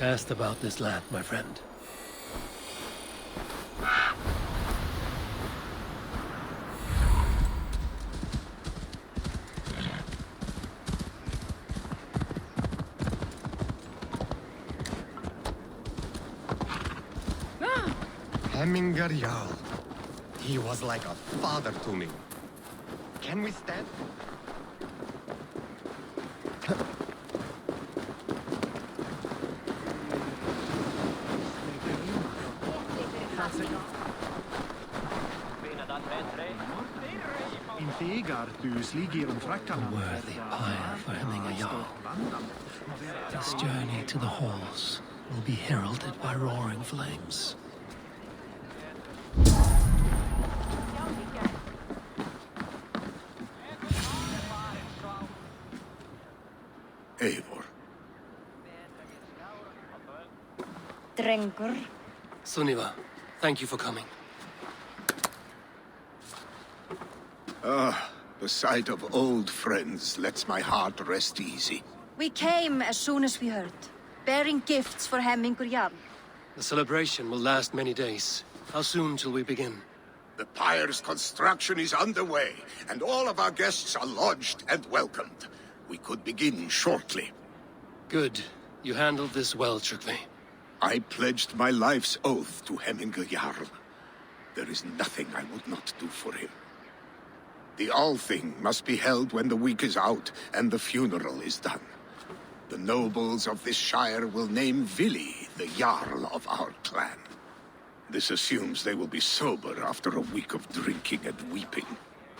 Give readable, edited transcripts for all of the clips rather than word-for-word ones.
asked about this land, my friend. Hemminger Jarl. He was like a father to me. Can we stand? A worthy pyre for Hemminger Jarl. This journey to the halls will be heralded by roaring flames. Eivor. Drengur. Sunniva, thank you for coming. The sight of old friends lets my heart rest easy. We came as soon as we heard, bearing gifts for Hemminger Jarl. The celebration will last many days. How soon till we begin? The pyre's construction is underway, and all of our guests are lodged and welcomed. We could begin shortly. Good. You handled this well, Tryggvi. I pledged my life's oath to Hemminger Jarl. There is nothing I would not do for him. The Althing must be held when the week is out and the funeral is done. The nobles of this shire will name Vili the Jarl of our clan. This assumes they will be sober after a week of drinking and weeping.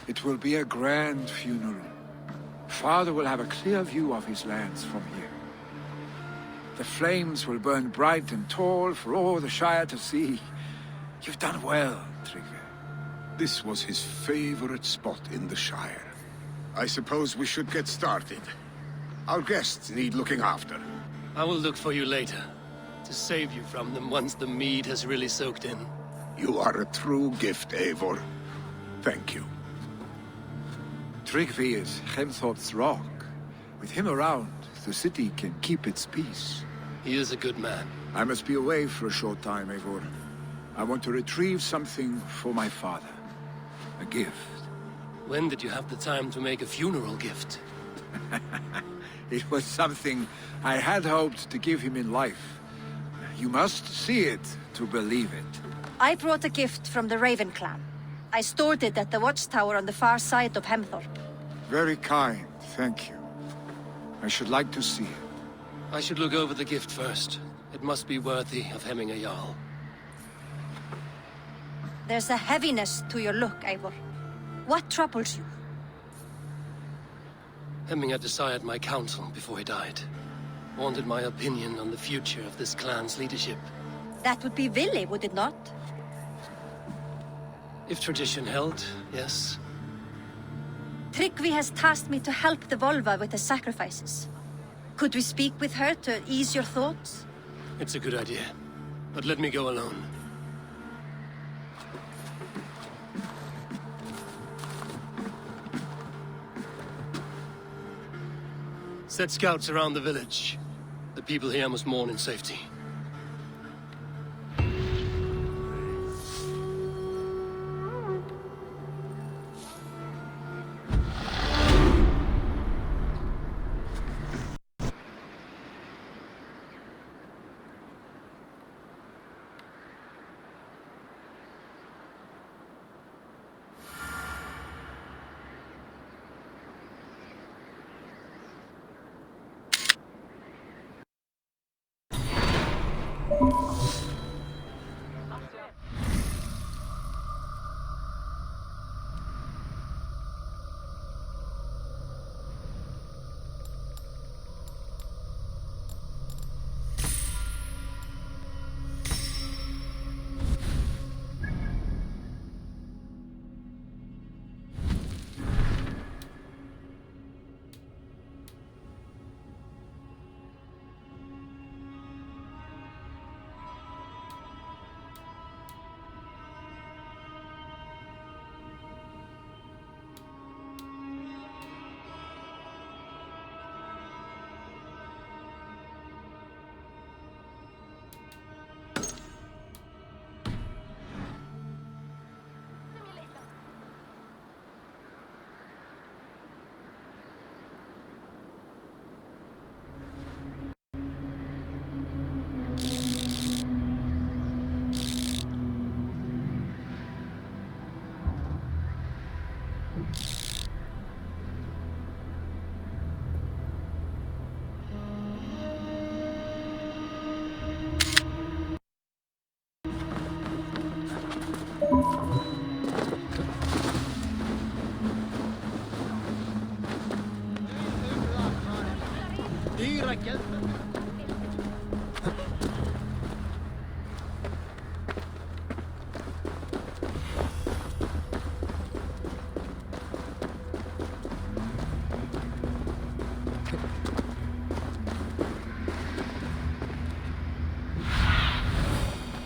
It will be a grand funeral. Father will have a clear view of his lands from here. The flames will burn bright and tall for all the Shire to see. You've done well, Tryggvi. This was his favorite spot in the Shire. I suppose we should get started. Our guests need looking after. I will look for you later, to save you from them once the mead has really soaked in. You are a true gift, Eivor. Thank you. Tryggvi is Hemthorpe's rock. With him around, the city can keep its peace. He is a good man. I must be away for a short time, Eivor. I want to retrieve something for my father. A gift. When did you have the time to make a funeral gift? It was something I had hoped to give him in life. You must see it to believe it. I brought a gift from the Raven clan. I stored it at the watchtower on the far side of Hemthorpe. Very kind, thank you. I should like to see it. I should look over the gift first. It must be worthy of Hemminger Jarl. There's a heaviness to your look, Eivor. What troubles you? Hemminger desired my counsel before he died. Wanted my opinion on the future of this clan's leadership. That would be Vili, would it not? If tradition held, yes. Tryggvi has tasked me to help the Volva with the sacrifices. Could we speak with her to ease your thoughts? It's a good idea. But let me go alone. Set scouts around the village. The people here must mourn in safety.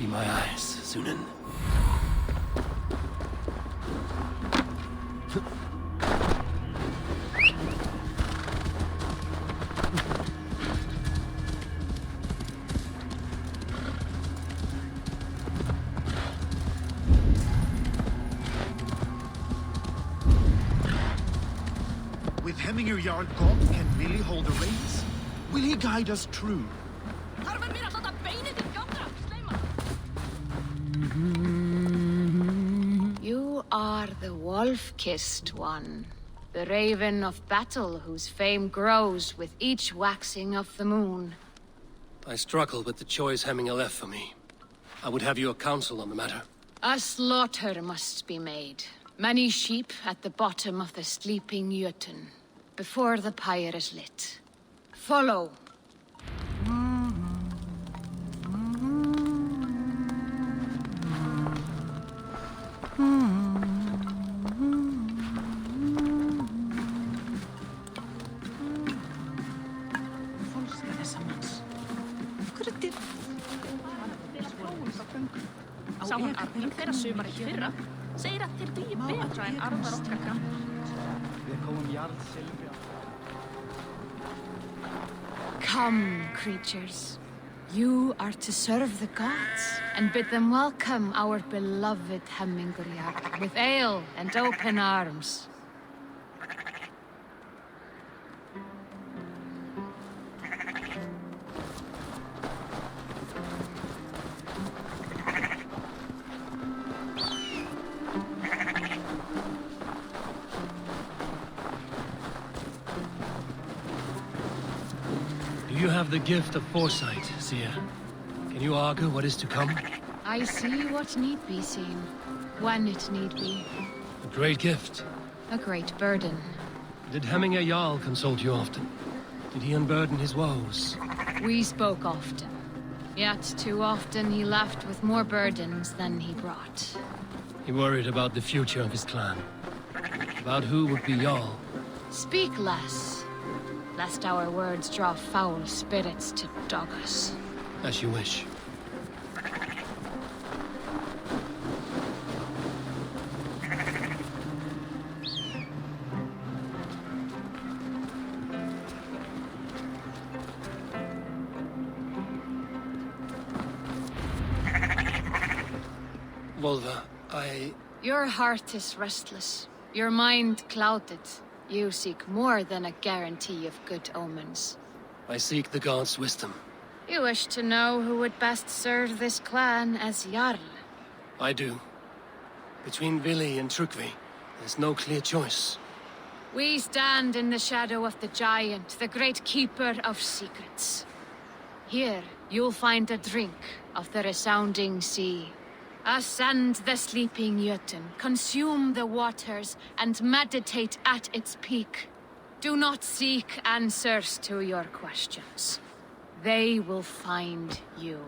be my eyes, Zunin. With Hemminger Jarl gone, can Willie hold the reins? Will he guide us true? You are the wolf-kissed one. The raven of battle whose fame grows with each waxing of the moon. I struggle with the choice Hemminger left for me. I would have your counsel on the matter. A slaughter must be made. Many sheep at the bottom of the sleeping Jötun, before the pyre is lit. Follow. Sá hún arfinn þeirra sumarið fyrra, segir að þeir dugi betra en arfar okkar gamla. Come, creatures. You are to serve the gods, and bid them welcome our beloved Hemminger Jarl with ale and open arms. You have the gift of foresight, Seer. Can you argue what is to come? I see what need be seen, when it need be. A great gift. A great burden. Did Hemminger Jarl consult you often? Did he unburden his woes? We spoke often. Yet too often he left with more burdens than he brought. He worried about the future of his clan. About who would be Jarl. Speak less, lest our words draw foul spirits to dog us. As you wish. Volva, Your heart is restless. Your mind clouded. You seek more than a guarantee of good omens. I seek the gods' wisdom. You wish to know who would best serve this clan as Jarl. I do. Between Vili and Trukvi, there's no clear choice. We stand in the shadow of the giant, the great keeper of secrets. Here, you'll find a drink of the resounding sea. Ascend the sleeping Jötun, consume the waters, and meditate at its peak. Do not seek answers to your questions. They will find you.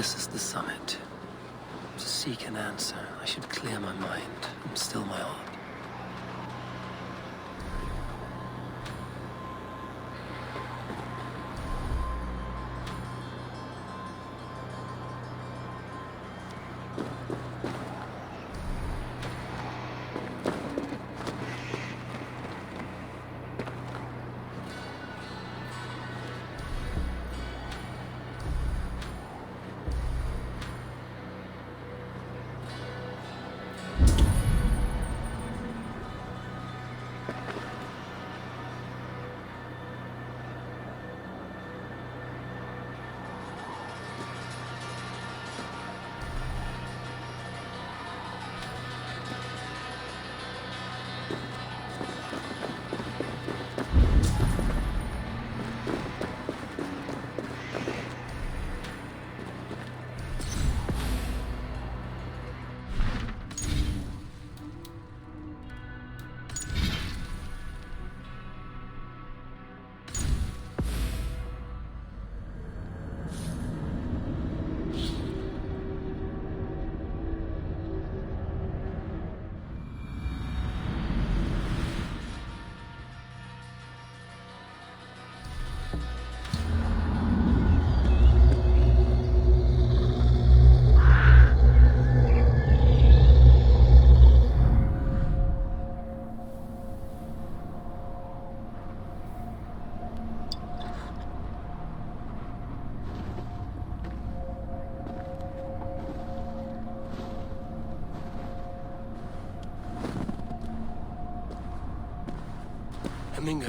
This is the summit. To seek an answer, I should clear my mind and still my heart.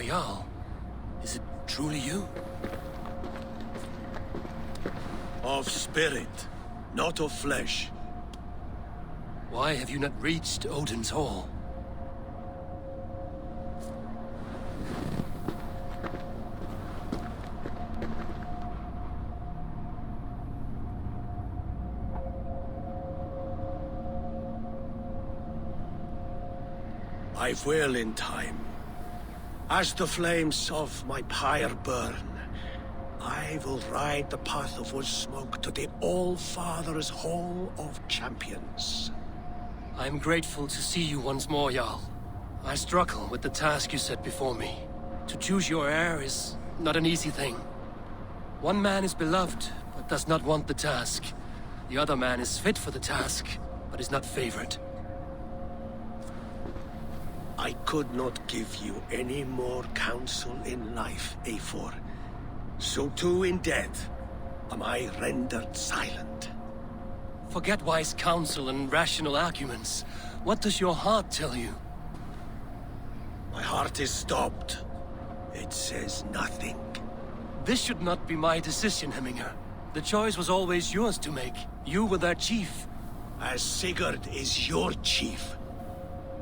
Jarl, is it truly you? Of spirit, not of flesh. Why have you not reached Odin's Hall? I will in time. As the flames of my pyre burn, I will ride the path of wood smoke to the All-Father's Hall of Champions. I am grateful to see you once more, Jarl. I struggle with the task you set before me. To choose your heir is not an easy thing. One man is beloved, but does not want the task. The other man is fit for the task, but is not favored. I could not give you any more counsel in life, Eivor. So too in death am I rendered silent. Forget wise counsel and rational arguments. What does your heart tell you? My heart is stopped. It says nothing. This should not be my decision, Hemminger. The choice was always yours to make. You were their chief. As Sigurd is your chief.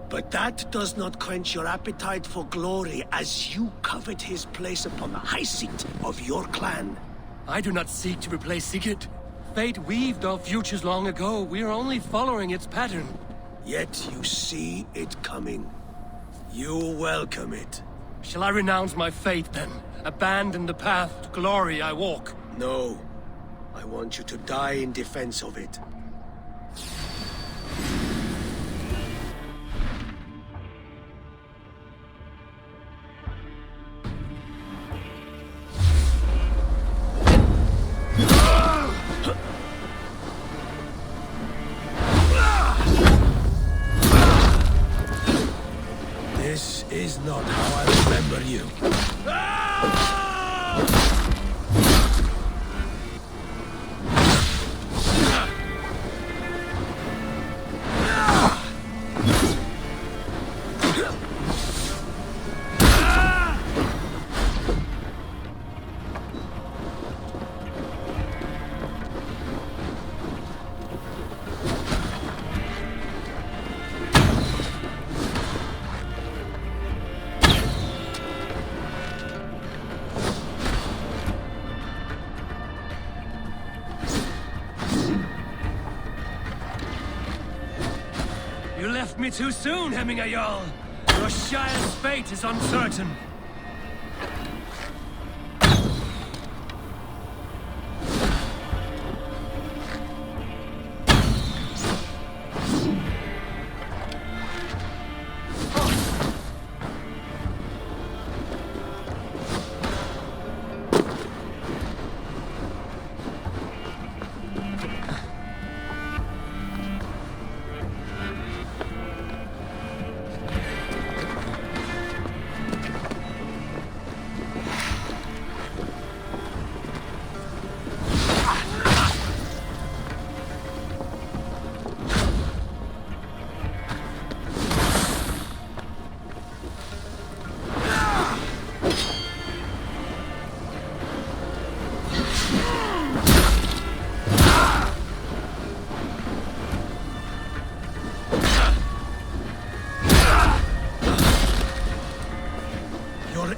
But that does not quench your appetite for glory as you covet his place upon the high seat of your clan. I do not seek to replace Sigurd. Fate weaved our futures long ago. We are only following its pattern. Yet you see it coming. You welcome it. Shall I renounce my fate, then? Abandon the path to glory I walk? No. I want you to die in defense of it. This is not how I remember you. You left me too soon, Hemminger Jarl. Your Shire's fate is uncertain.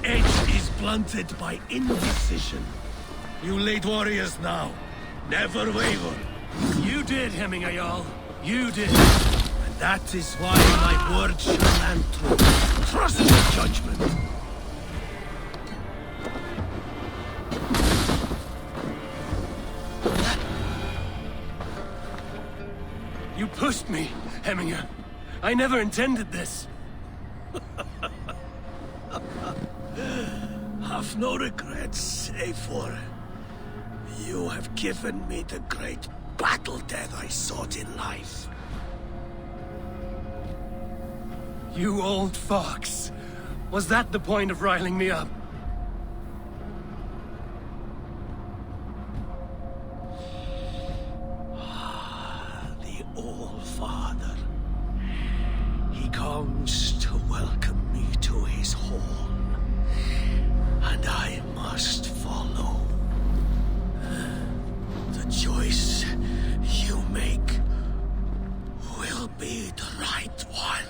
edge is blunted by indecision. You late warriors now, never waver. You did, Hemminger Jarl. You did. And that is why my word shall land true. Trust your judgment. You pushed me, Hemminger. I never intended this. Have no regrets, save for you have given me the great battle death I sought in life. You old fox. Was that the point of riling me up? The All-Father. He comes to welcome me to his hall. And I must follow. The choice you make will be the right one.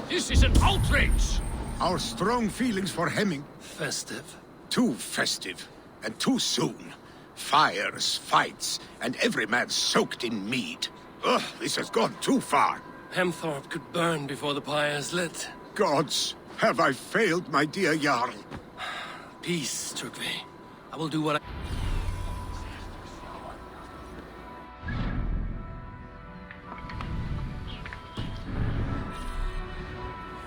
This is an outrage! Our strong feelings for Hemming, Festive. too festive, and too soon. Fires, fights, and every man soaked in mead. Ugh, this has gone too far. Hemthorpe could burn before the pyre's lit. Gods, Have I failed, my dear Jarl? Peace, Tryggvi. I will do what I...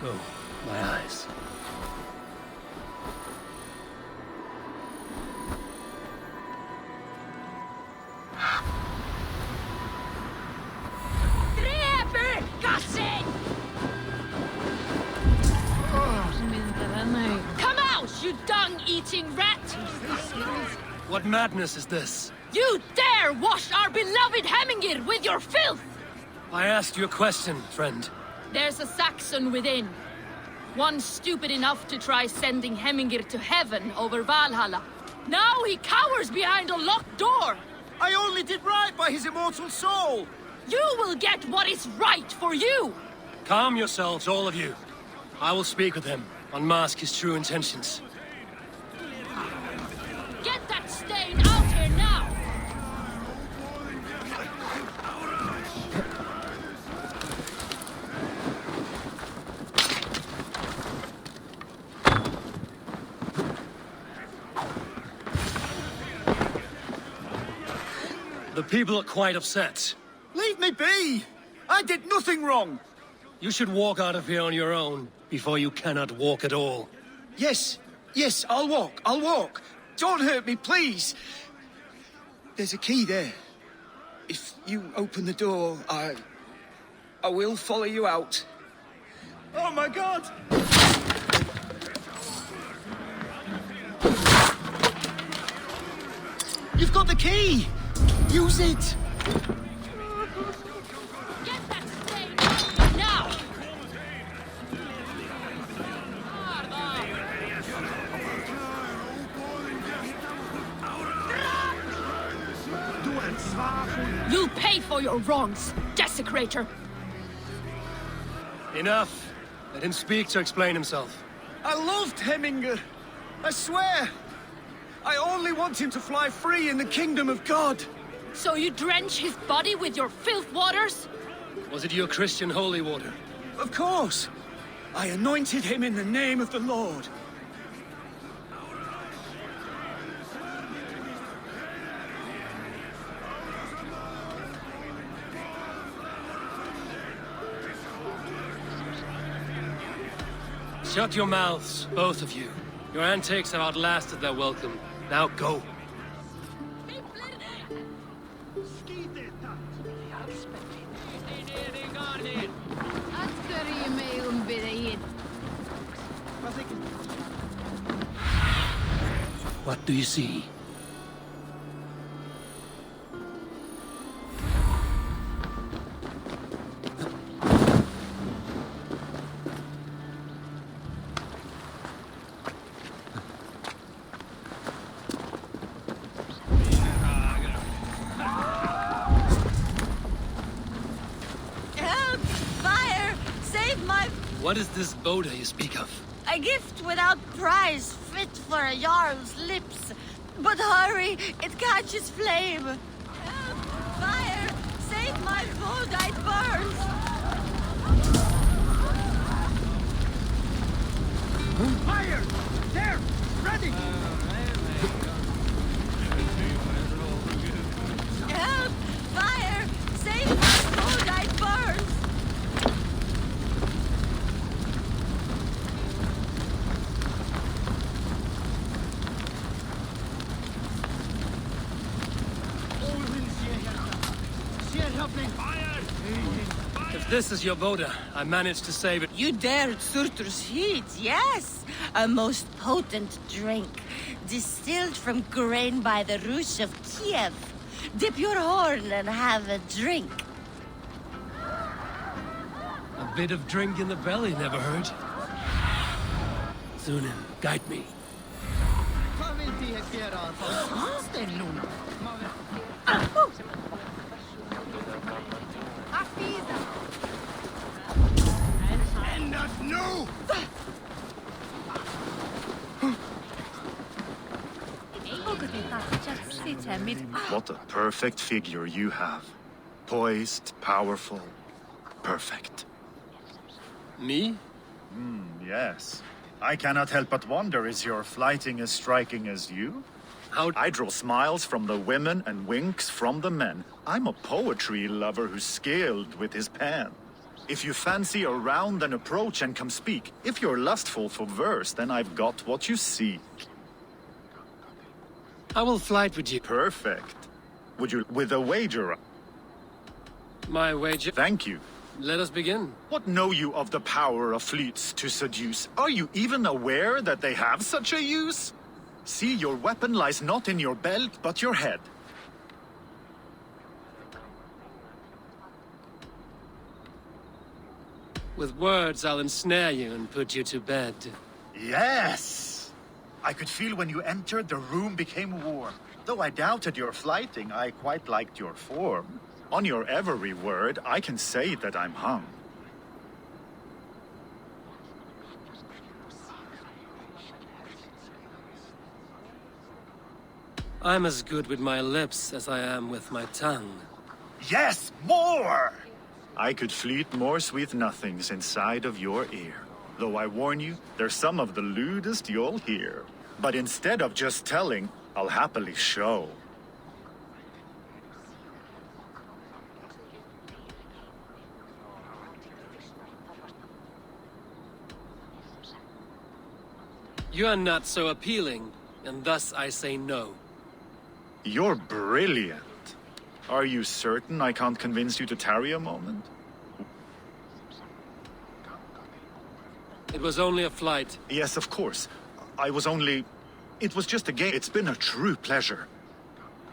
Oh, my eyes. Come out, you dung-eating rat! What madness is this? You dare wash our beloved Hemingir with your filth! I asked you a question, friend. There's a Saxon within. One stupid enough to try sending Hemingir to heaven over Valhalla. Now he cowers behind a locked door! I only did right by his immortal soul! You will get what is right for you! Calm yourselves, all of you. I will speak with him, unmask his true intentions. Get that stain out here now! The people are quite upset. Leave me be! I did nothing wrong! You should walk out of here on your own, before you cannot walk at all. Yes, I'll walk. Don't hurt me, please. There's a key there. If you open the door, I will follow you out. Oh my God! You've got the key! Use it! Get that stain out here now! You'll pay for your wrongs, desecrator! Enough. Let him speak to explain himself. I loved Hemingr. I swear. I only want him to fly free in the kingdom of God. So you drench his body with your filth waters? Was it your Christian holy water? Of course. I anointed him in the name of the Lord. Shut your mouths, both of you. Your antics have outlasted their welcome. Now go. What do you see? Help! Fire! Save my... What is this Boda you speak of? A gift without price, fit for a Jarl's lips. But hurry, it catches flame. Help! Fire! Save my food, it burns! Fire! There! Ready! Help! Fire! Save my food, it burns! If this is your Boda, I managed to save it. You dared Surtur's heat, yes. A most potent drink, distilled from grain by the Rus of Kiev. Dip your horn and have a drink. A bit of drink in the belly never hurt. Sunan, guide me. No! What a perfect figure you have. Poised, powerful, perfect. Me? Yes. I cannot help but wonder, is your flighting as striking as you? How... I draw smiles from the women and winks from the men. I'm a poetry lover who's skilled with his pen. If you fancy a round, then approach and come speak. If you're lustful for verse, then I've got what you seek. I will flight with you. Perfect. Would you... with a wager? My wager... Thank you. Let us begin. What know you of the power of fleets to seduce? Are you even aware that they have such a use? See, your weapon lies not in your belt, but your head. With words, I'll ensnare you and put you to bed. Yes! I could feel when you entered, the room became warm. Though I doubted your flighting, I quite liked your form. On your every word, I can say that I'm hung. I'm as good with my lips as I am with my tongue. Yes, more! I could fleet more sweet nothings inside of your ear. Though I warn you, they're some of the lewdest you'll hear. But instead of just telling, I'll happily show. You are not so appealing, and thus I say no. You're brilliant. Are you certain I can't convince you to tarry a moment? It was only a flight. Yes, of course. I was only... It was just a game. It's been a true pleasure.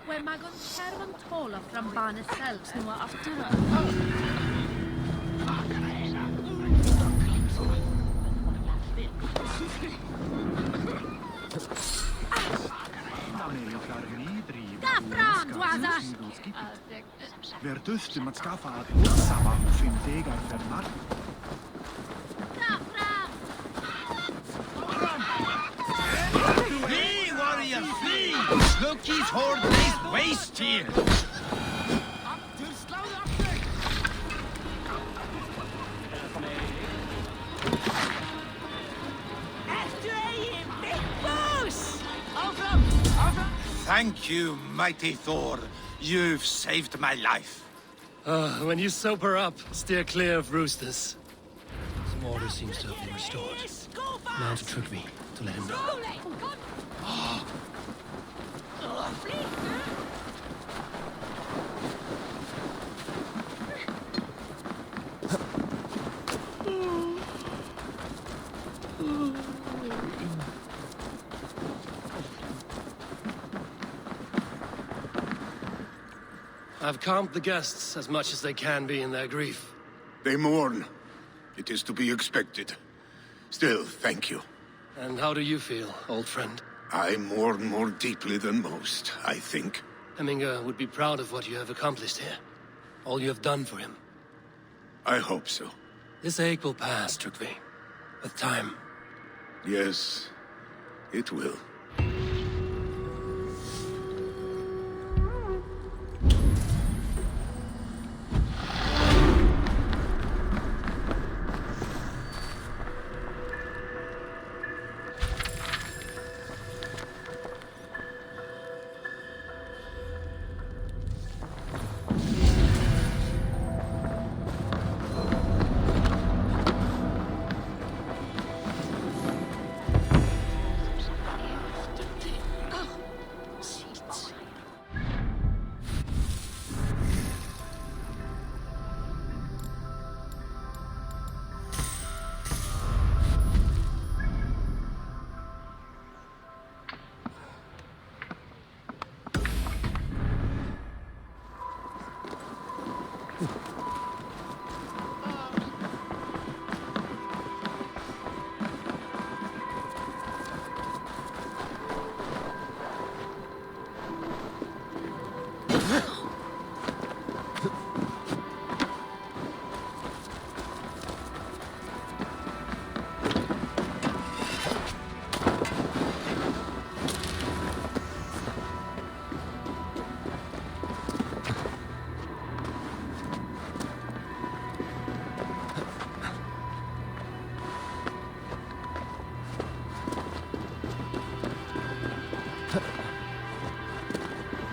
Wel, mae gan cerfan tôl o fram ban y self nhw after Verdustum att skaffa att orsama och fin vägar för mark. Flee, warrior, flee! Loki's horde lays waste here! Thank you, mighty Thor. You've saved my life. When you sober up, steer clear of roosters. Some order seems to have been restored. Now to trick me, to let him know. I've calmed the guests as much as they can be in their grief. They mourn. It is to be expected. Still, thank you. And how do you feel, old friend? I mourn more deeply than most, I think. Hemminger would be proud of what you have accomplished here. All you have done for him. I hope so. This ache will pass, Trygve. With time. Yes, it will.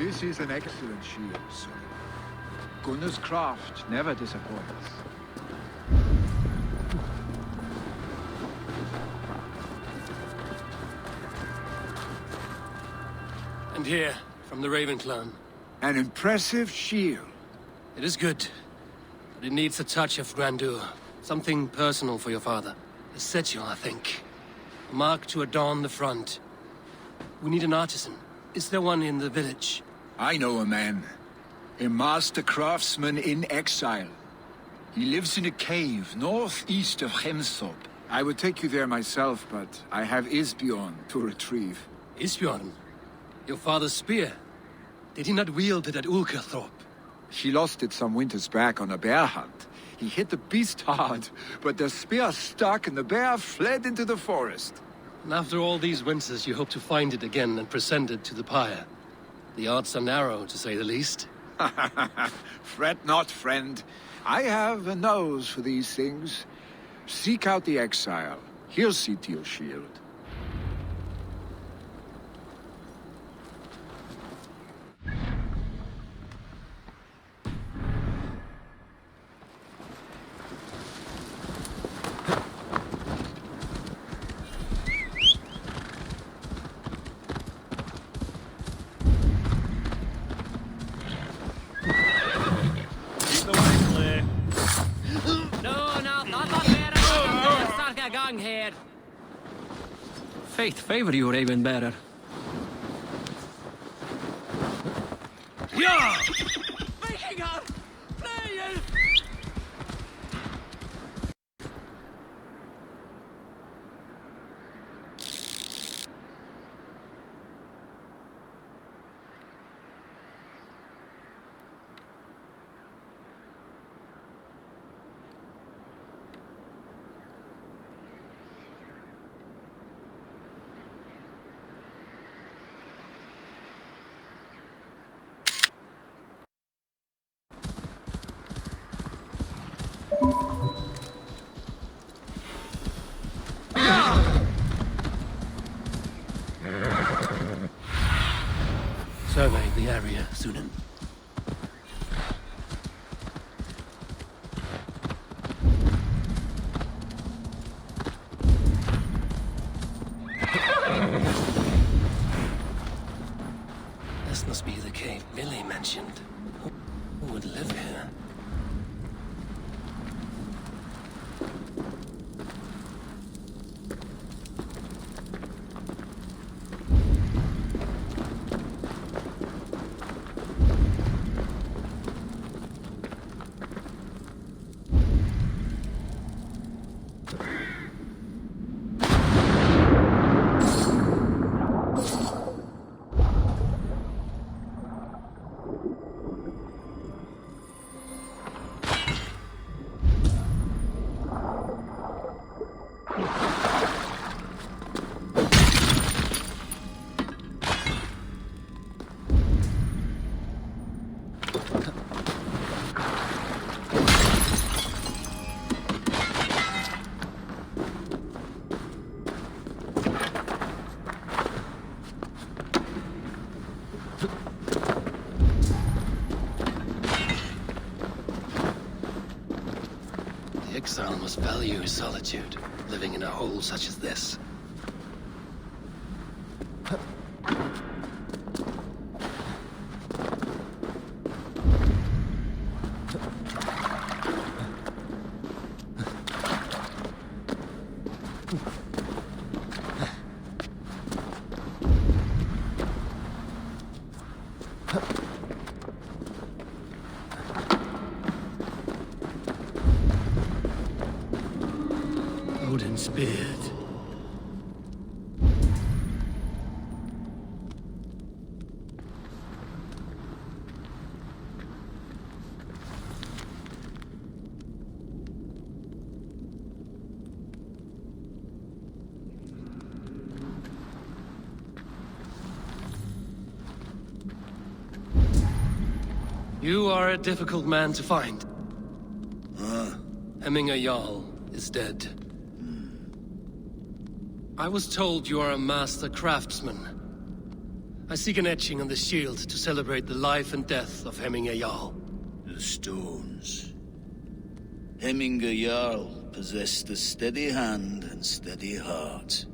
This is an excellent shield, son. Gunnar's craft never disappoints. And here, from the Raven clan. An impressive shield. It is good, but it needs a touch of grandeur. Something personal for your father. A sigil, I think. A mark to adorn the front. We need an artisan. Is there one in the village? I know a man. A master craftsman in exile. He lives in a cave northeast of Hemthorpe. I would take you there myself, but I have Isbjorn to retrieve. Isbjorn? Your father's spear? Did he not wield it at Ulkerthorpe? She lost it some winters back on a bear hunt. He hit the beast hard, but the spear stuck and the bear fled into the forest. And after all these winters, you hope to find it again and present it to the pyre. The odds are narrow, to say the least. Fret not, friend. I have a nose for these things. Seek out the exile. He'll see to your shield. Fate favor you, Raven Bearer. Yeah! Survey the area, Sunan. This must be the cave Billy mentioned. Who would live here? The exile must value his solitude, living in a hole such as this. Odin's beard. You are a difficult man to find. Hemminger Jarl is dead. I was told you are a master craftsman. I seek an etching on the shield to celebrate the life and death of Hemminger Jarl. The stones. Hemminger Jarl possessed the steady hand and steady heart.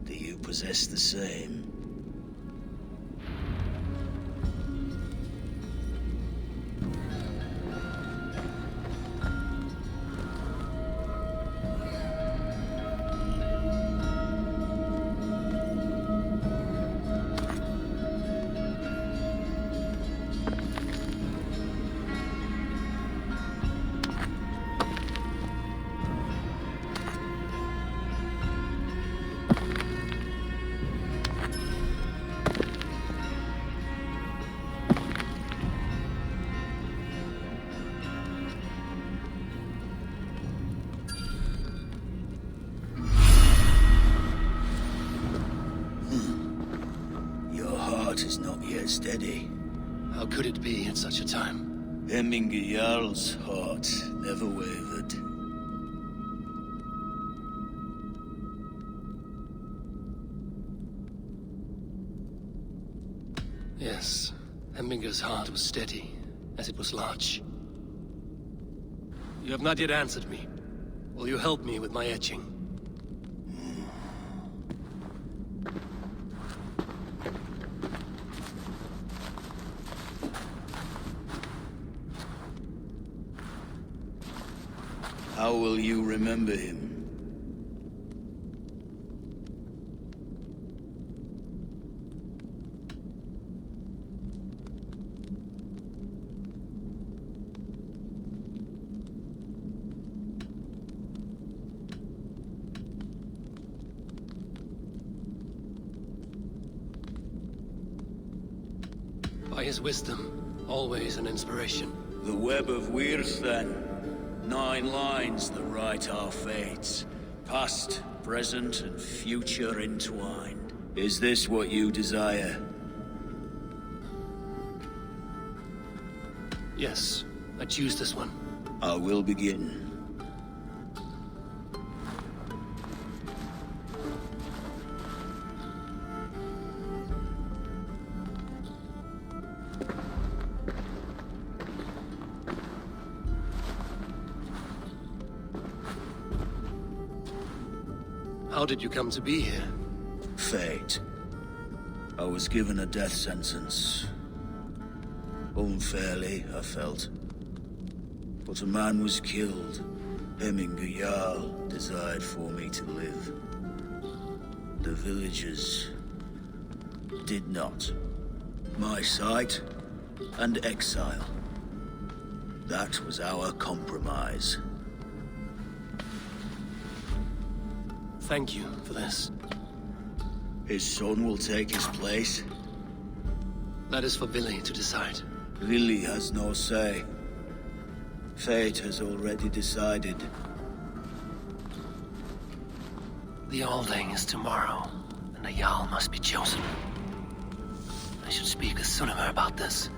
Do you possess the same? Is not yet steady. How could it be at such a time? Hemminger Jarl's heart never wavered. Yes, Hemminger's heart was steady, as it was large. You have not yet answered me. Will you help me with my etching? How will you remember him? By his wisdom, always an inspiration. The web of Wirth, then. 9 lines that write our fates. Past, present, and future entwined. Is this what you desire? Yes, I choose this one. I will begin. How did you come to be here? Fate. I was given a death sentence. Unfairly, I felt. But a man was killed. Hemminger Jarl desired for me to live. The villagers did not. My sight and exile. That was our compromise. Thank you for this. His son will take his place. That is for Billy to decide. Billy has no say. Fate has already decided. The Alding is tomorrow, and a Jarl must be chosen. I should speak with Sunniva about this.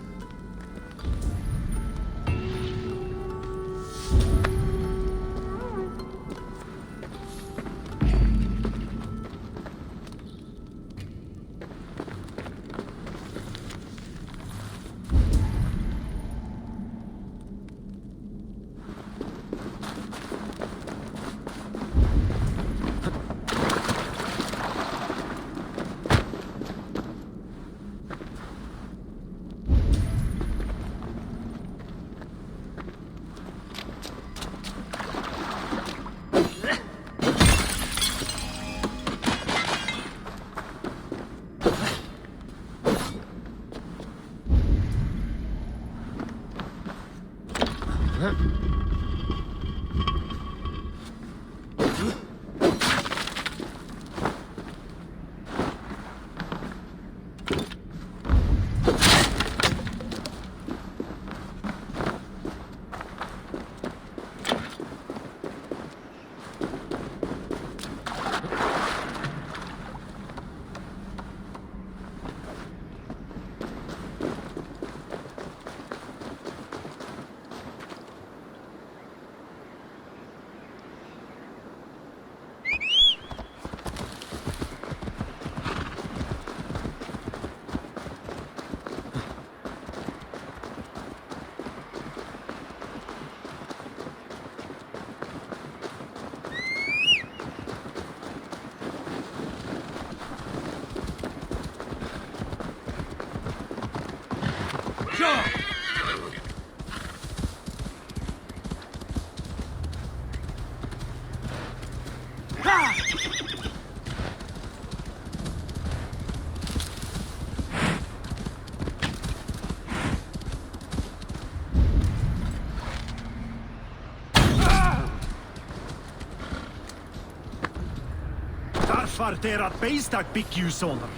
Derfor dere beistak byggjusoner.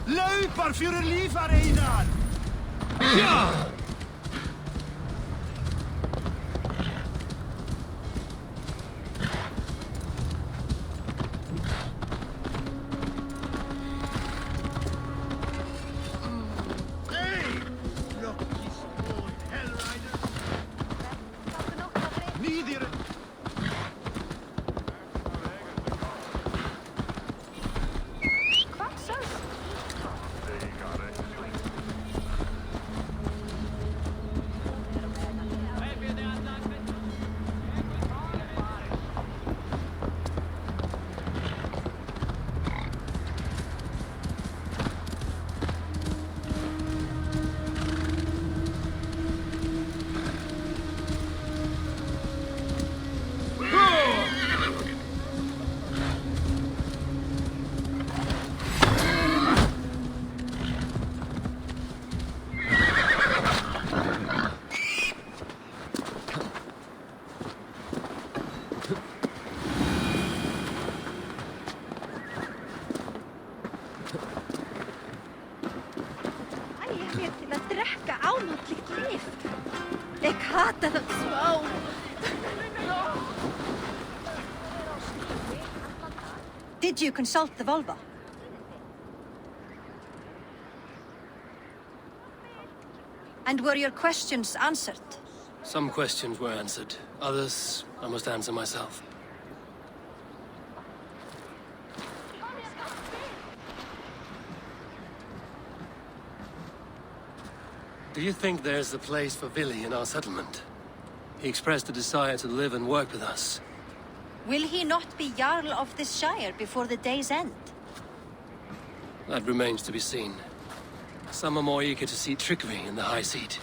Løper for lifareinar! Ja! Did you consult the Volva? And were your questions answered? Some questions were answered. Others, I must answer myself. Do you think there's a place for Vili in our settlement? He expressed a desire to live and work with us. Will he not be Jarl of this Shire before the day's end? That remains to be seen. Some are more eager to see Tryggvi in the high seat.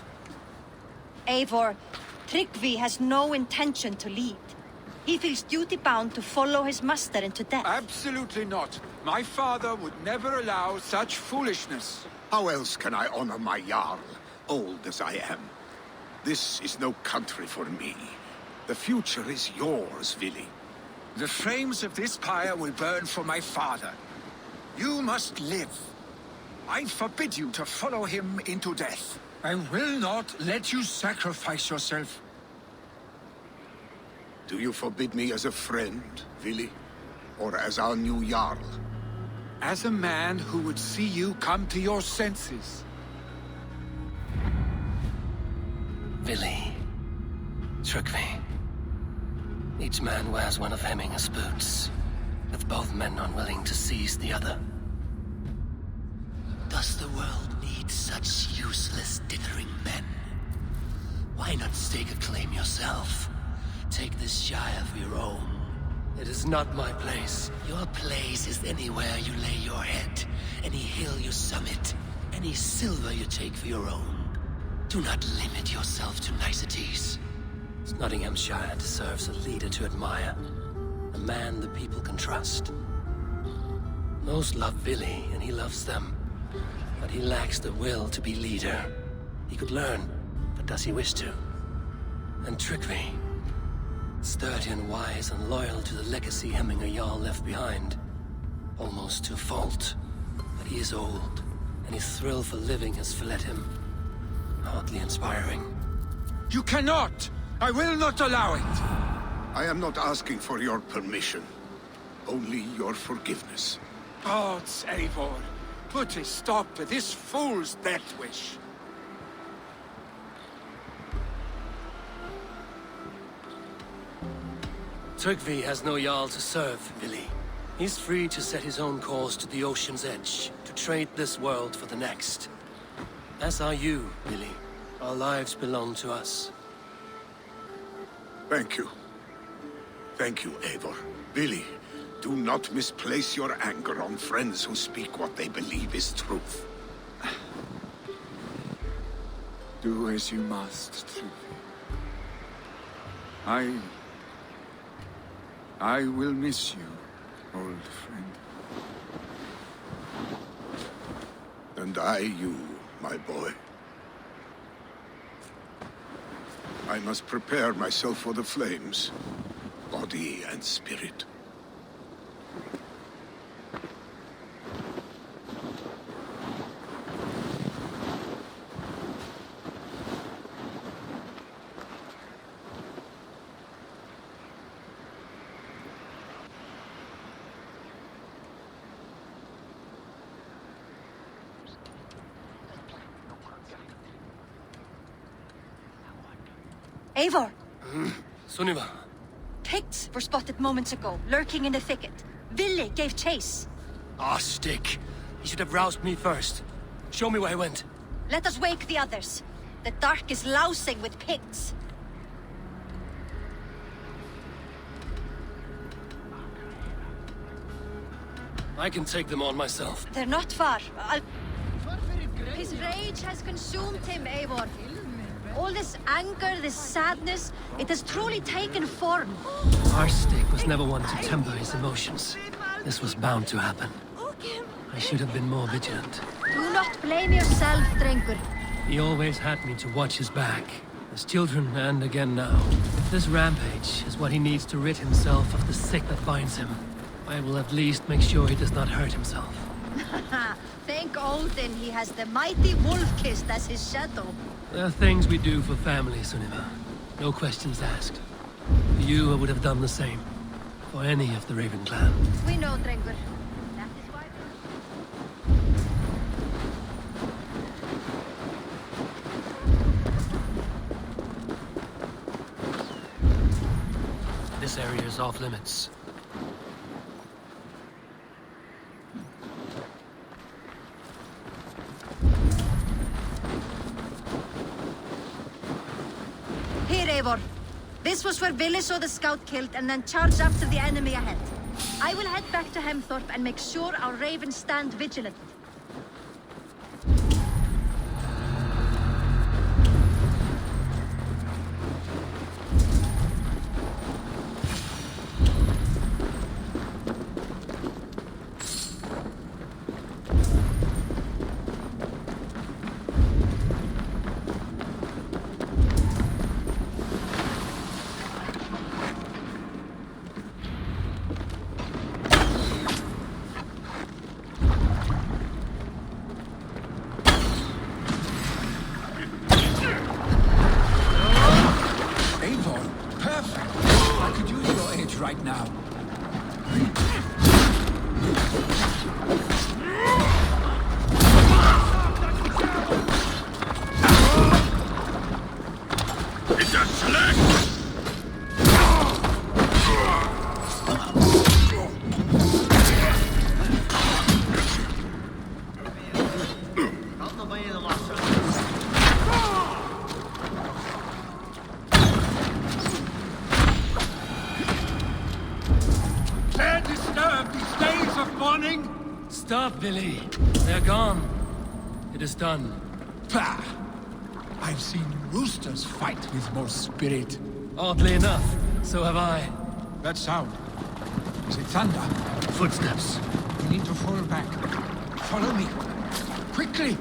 Eivor, Tryggvi has no intention to lead. He feels duty-bound to follow his master into death. Absolutely not. My father would never allow such foolishness. How else can I honor my Jarl, old as I am? This is no country for me. The future is yours, Vili. The flames of this pyre will burn for my father. You must live. I forbid you to follow him into death. I will not let you sacrifice yourself. Do you forbid me as a friend, Vili? Or as our new Jarl? As a man who would see you come to your senses. Vili. Tryggvi. Each man wears one of Hemminger's boots, with both men unwilling to seize the other. Does the world need such useless, dithering men? Why not stake a claim yourself? Take this Shire for your own. It is not my place. Your place is anywhere you lay your head, any hill you summit, any silver you take for your own. Do not limit yourself to niceties. Nottinghamshire deserves a leader to admire. A man the people can trust. Most love Vili, and he loves them. But he lacks the will to be leader. He could learn, but does he wish to? And Tryggvi, sturdy and wise and loyal to the legacy Hemminger Jarl left behind. Almost to a fault. But he is old, and his thrill for living has fled him. Hardly inspiring. You cannot! I will not allow it! I am not asking for your permission. Only your forgiveness. Gods, Eivor, put a stop to this fool's death wish. Tryggvi has no Jarl to serve, Vili. He's free to set his own course to the ocean's edge, to trade this world for the next. As are you, Vili. Our lives belong to us. Thank you. Thank you, Eivor. Vili, do not misplace your anger on friends who speak what they believe is truth. Do as you must, Trygve. I will miss you, old friend. And I you, my boy. I must prepare myself for the flames, body and spirit. Eivor! Sunniva. Picts were spotted moments ago, lurking in the thicket. Ville gave chase. Ah, stick. He should have roused me first. Show me where he went. Let us wake the others. The dark is lousing with Picts. I can take them on myself. They're not far. His rage has consumed him, Eivor. All this anger, this sadness, it has truly taken form. Our stick was never one to temper his emotions. This was bound to happen. I should have been more vigilant. Do not blame yourself, Drengur. He always had me to watch his back. As children, and again now. This rampage is what he needs to rid himself of the sick that binds him. I will at least make sure he does not hurt himself. Thank Odin he has the mighty Wolf-Kissed as his shadow. There are things we do for family, Sunniva. No questions asked. For you, I would have done the same. For any of the Raven clan. We know, Drengur. That is why... This area is off limits. Here, Eivor. This was where Ville saw the scout killed and then charged after the enemy ahead. I will head back to Hemthorpe and make sure our ravens stand vigilant. Right now. It's a select! Stop, Billy. They're gone. It is done. Pah! I've seen roosters fight with more spirit. Oddly enough, so have I. That sound. Is it thunder? Footsteps. We need to fall back. Follow me. Quickly!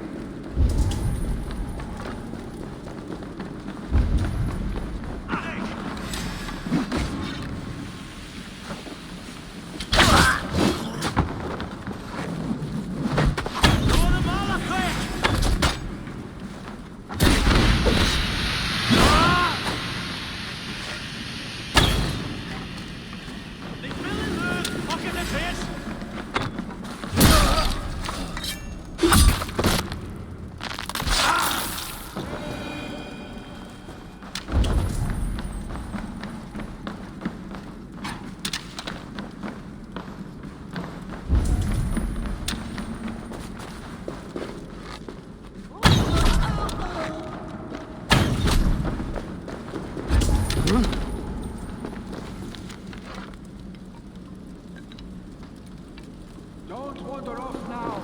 Don't wander off now.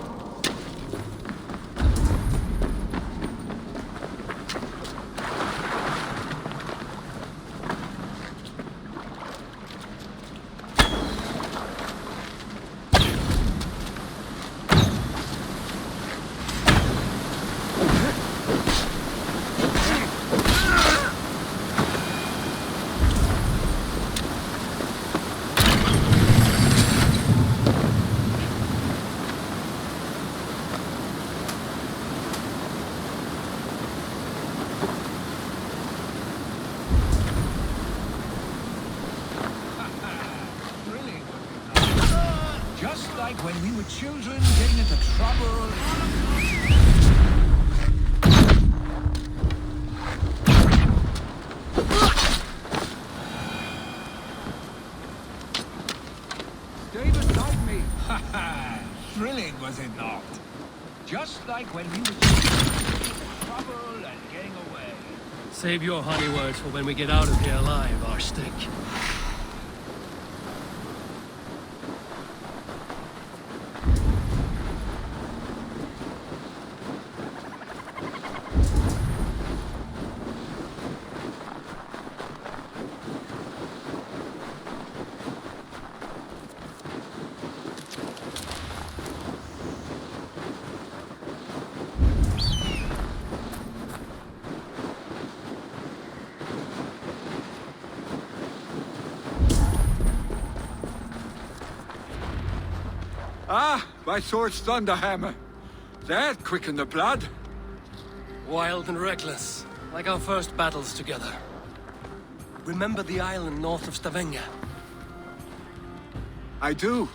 when we were children getting into trouble. Stay beside me. Ha ha! Thrilling, was it not? Just like when we were children getting into trouble and getting away. Save your honey words for when we get out of here alive, Arstick. Ah, my sword's thunderhammer. That quickened the blood. Wild and reckless, like our first battles together. Remember the island north of Stavanger? I do.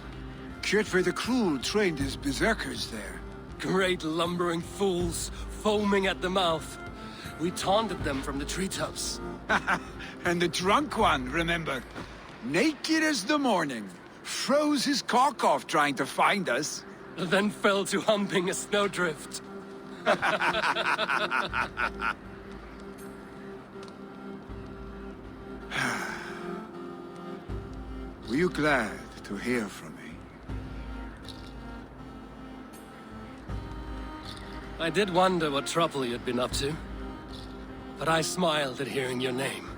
Kjotve the Cruel trained his berserkers there. Great lumbering fools, foaming at the mouth. We taunted them from the treetops. And the drunk one, remember? Naked as the morning. Froze his cock off trying to find us. Then fell to humping a snowdrift. Were you glad to hear from me? I did wonder what trouble you'd been up to. But I smiled at hearing your name.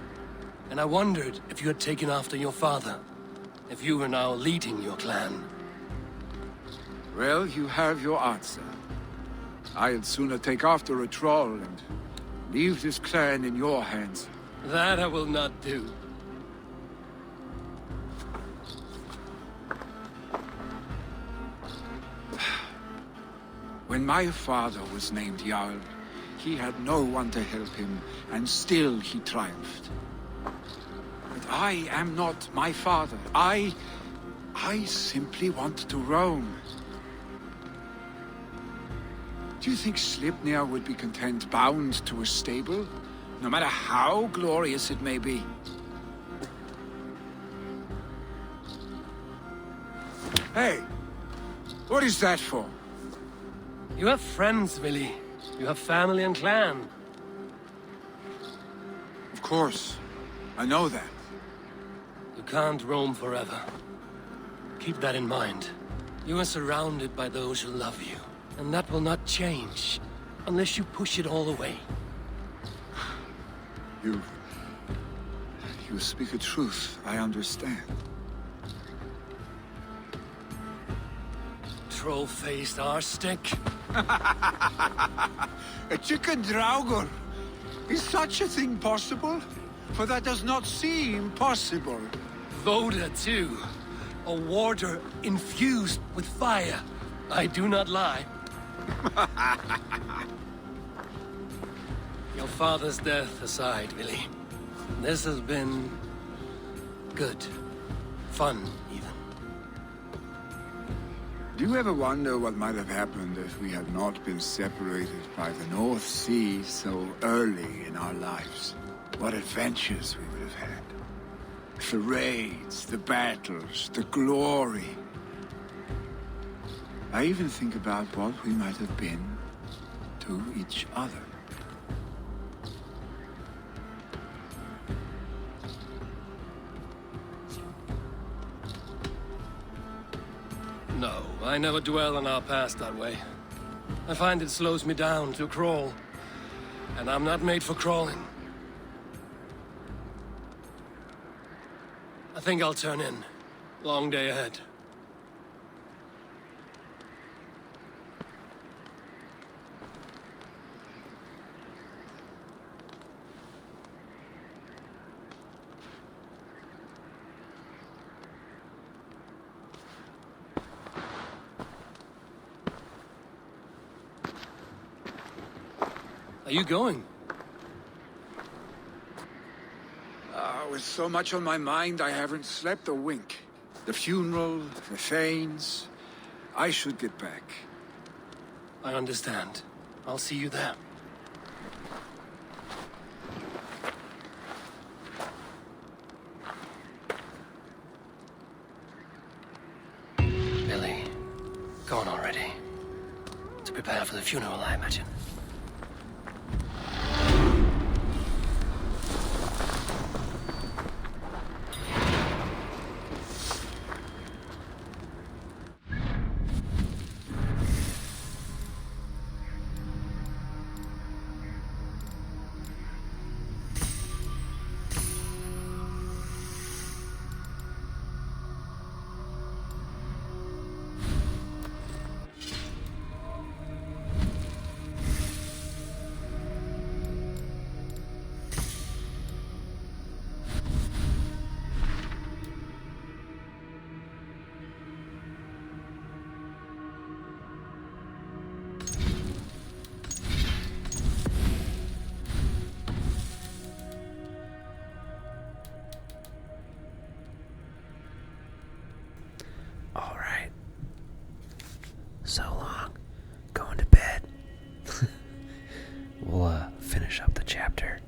And I wondered if you had taken after your father. If you were now leading your clan. Well, you have your answer. I'd sooner take after a troll and leave this clan in your hands. That I will not do. When my father was named Jarl, he had no one to help him, and still he triumphed. But I am not my father. I simply want to roam. Do you think Sleipnir would be content bound to a stable? No matter how glorious it may be? Hey! What is that for? You have friends, Willy. You have family and clan. Of course. I know that. You can't roam forever. Keep that in mind. You are surrounded by those who love you. And that will not change, unless you push it all away. You speak a truth, I understand. Troll-faced arstick. A chicken draugur! Is such a thing possible? For that does not seem possible. Voda, too. A warder infused with fire. I do not lie. Your father's death aside, Willy. This has been... good. Fun, even. Do you ever wonder what might have happened if we had not been separated by the North Sea so early in our lives? What adventures we would have had. The raids, the battles, the glory. I even think about what we might have been to each other. No, I never dwell on our past that way. I find it slows me down to crawl. And I'm not made for crawling. I think I'll turn in. Long day ahead. Are you going? With so much on my mind, I haven't slept a wink. The funeral, the Thanes. I should get back. I understand. I'll see you there. Billy, gone already. To prepare for the funeral, I imagine. Alright. So long. Going to bed. We'll finish up the chapter